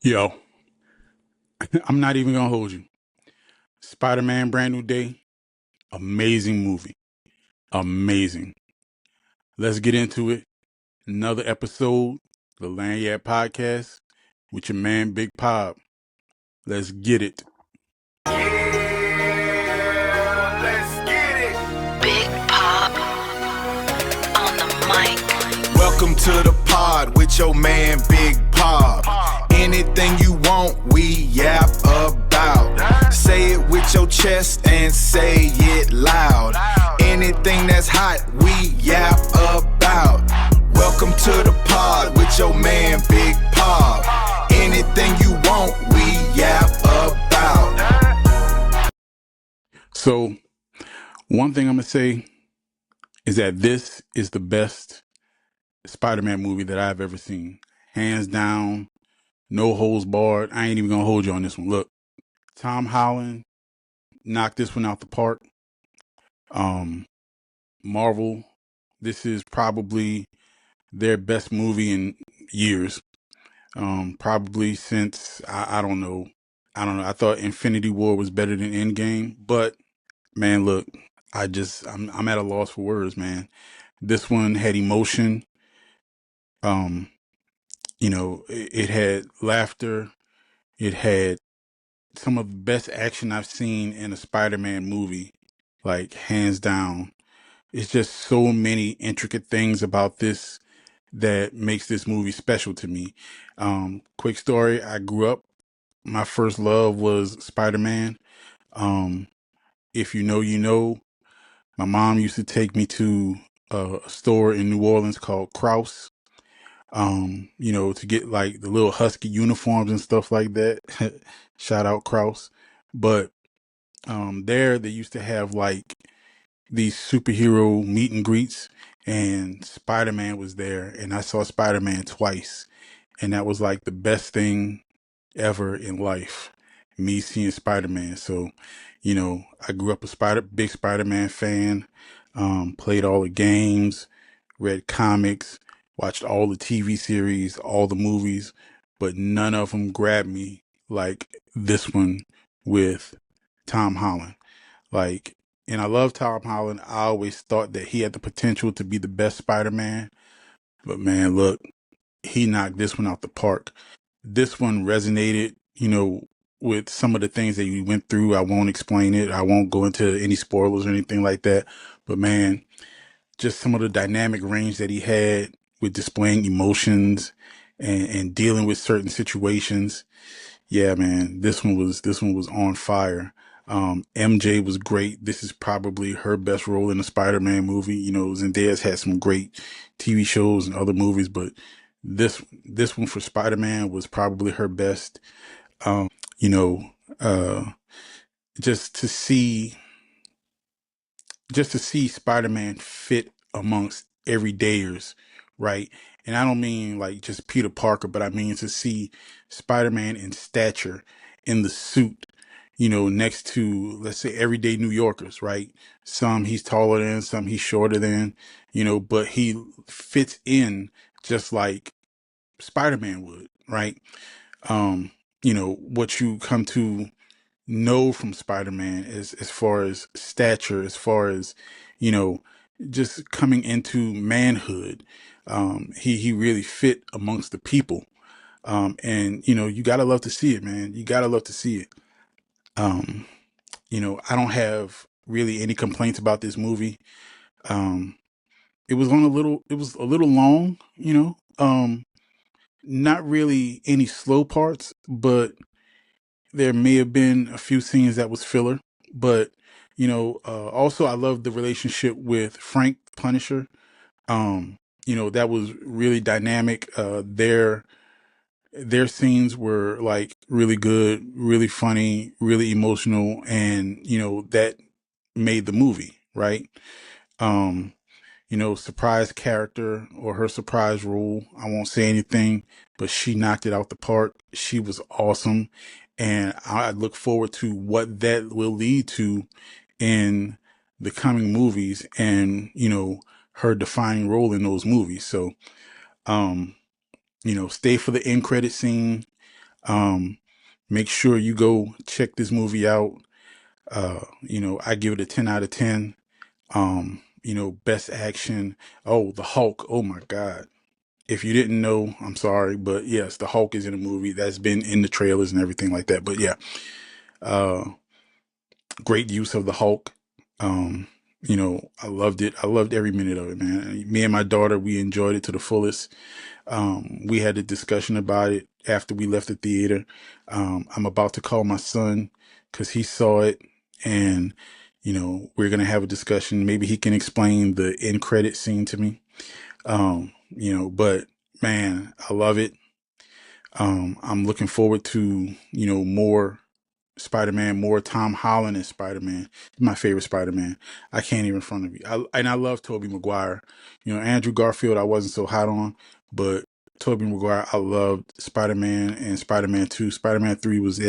Yo, I'm not even gonna hold you. Spider-Man Brand New Day, amazing movie. Amazing. Let's get into it. Another episode, the Lanyard Podcast, with your man Big Pop. Let's get it. Yeah, let's get it. Big Pop on the mic. Welcome to the pod with your man Big Pop. Anything you want, we yap about. Say it with your chest and say it loud. Anything that's hot, we yap about. Welcome to the pod with your man Big Pop. Anything you want, we yap about. So, one thing I'm gonna say is that this is the best Spider-Man movie that I've ever seen. Hands down, no holds barred. I ain't even gonna hold you on this one. Look, Tom Holland knocked this one out the park. Um, Marvel, this is probably their best movie in years. Probably since I don't know. I don't know. I thought Infinity War was better than Endgame, but man, look, I'm at a loss for words, man. This one had emotion. Um, it had laughter. It had some of the best action I've seen in a Spider-Man movie, like hands down. It's just so many intricate things about this that makes this movie special to me. Quick story, I grew up, my first love was Spider-Man. Um, if you know, you know, my mom used to take me to a store in New Orleans called Kraus, to get like the little husky uniforms and stuff like that. Shout out Kraus. But there they used to have like these superhero meet and greets, and Spider-Man was there, and I saw Spider-Man twice, and that was like the best thing ever in life, me seeing Spider-Man. So, I grew up a big Spider-Man fan, played all the games, read comics, watched all the TV series, all the movies, but none of them grabbed me like this one with Tom Holland. Like, and I love Tom Holland. I always thought that he had the potential to be the best Spider-Man, but man, look, he knocked this one out the park. This one resonated, with some of the things that we went through. I won't explain it. I won't go into any spoilers or anything like that. But man, just some of the dynamic range that he had with displaying emotions and dealing with certain situations. Yeah, man, this one was on fire. MJ was great. This is probably her best role in a Spider-Man movie. Zendaya's had some great TV shows and other movies, but this one for Spider-Man was probably her best. You know, uh, just to see Spider-Man fit amongst everydayers, right? And I don't mean like just Peter Parker, but I mean to see Spider-Man in stature, in the suit, next to, let's say, everyday New Yorkers, right? Some he's taller than, some he's shorter than, but he fits in just like Spider-Man would, right? Um, what you come to know from Spider-Man as far as stature, as far as, you know, just coming into manhood. He really fit amongst the people. And you gotta love to see it, man. You gotta love to see it. Um, I don't have really any complaints about this movie. Um, it was a little long, not really any slow parts, but there may have been a few scenes that was filler, but also I love the relationship with Frank the Punisher. That was really dynamic. Their scenes were like really good, really funny, really emotional, and that made the movie, right? Um, surprise character or her surprise role. I won't say anything, but she knocked it out the park. She was awesome. And I look forward to what that will lead to in the coming movies and, her defining role in those movies. So, stay for the end credit scene. Make sure you go check this movie out. I give it a 10 out of 10. Best action. Oh, the Hulk. Oh my God. If you didn't know, I'm sorry, but yes, the Hulk is in a movie that's been in the trailers and everything like that. But yeah, great use of the Hulk. I loved it. I loved every minute of it, man. Me and my daughter, we enjoyed it to the fullest. We had a discussion about it after we left the theater. I'm about to call my son because he saw it, and we're gonna have a discussion. Maybe he can explain the end credit scene to me. But man, I love it. I'm looking forward to more Spider-Man, more Tom Holland as Spider-Man. My favorite Spider-Man. I can't even front of you. And I love Tobey Maguire. Andrew Garfield I wasn't so hot on, but Tobey Maguire I loved. Spider-Man and Spider-Man 2. Spider-Man 3 was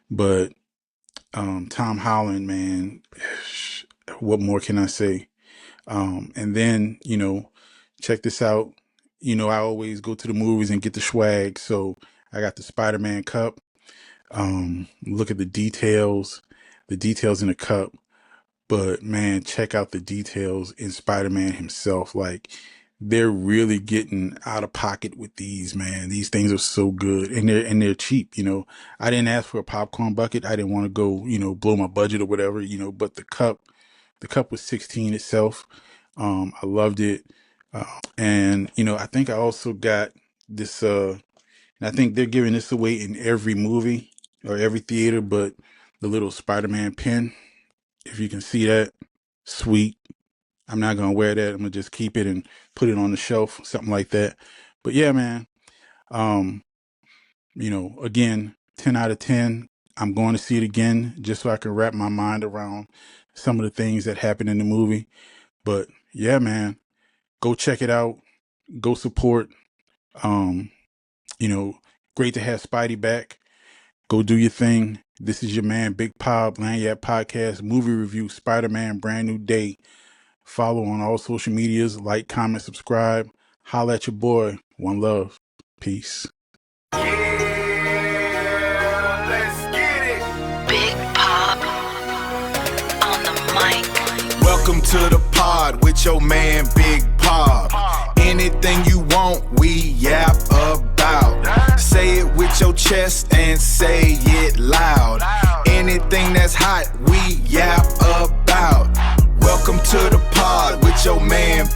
but Tom Holland, man, what more can I say? And then, check this out. I always go to the movies and get the swag. So I got the Spider-Man cup. Look at the details in the cup. But man, check out the details in Spider-Man himself. Like, they're really getting out of pocket with these, man. These things are so good, and they're cheap. I didn't ask for a popcorn bucket. I didn't want to go, blow my budget or whatever. But the cup was 16 itself. I loved it. And I think I also got this. And I think they're giving this away in every movie or every theater, but the little Spider-Man pin. If you can see that, sweet. I'm not gonna wear that. I'm gonna just keep it and put it on the shelf, something like that. But yeah, man. Again, 10 out of 10. I'm going to see it again just so I can wrap my mind around some of the things that happened in the movie. But yeah, man, go check it out. Go support. Um, Great to have Spidey back. Go do your thing. This is your man, Big Pop, Lanyard Podcast, movie review, Spider-Man, brand new day. Follow on all social medias, like, comment, subscribe. Holla at your boy. One love. Peace. Big Pop on the mic. Welcome to the pod with your man Big Pop. Anything you want, we yap about. Say it with your chest and say it loud. Anything that's hot, we yap about. Welcome to the pod with your man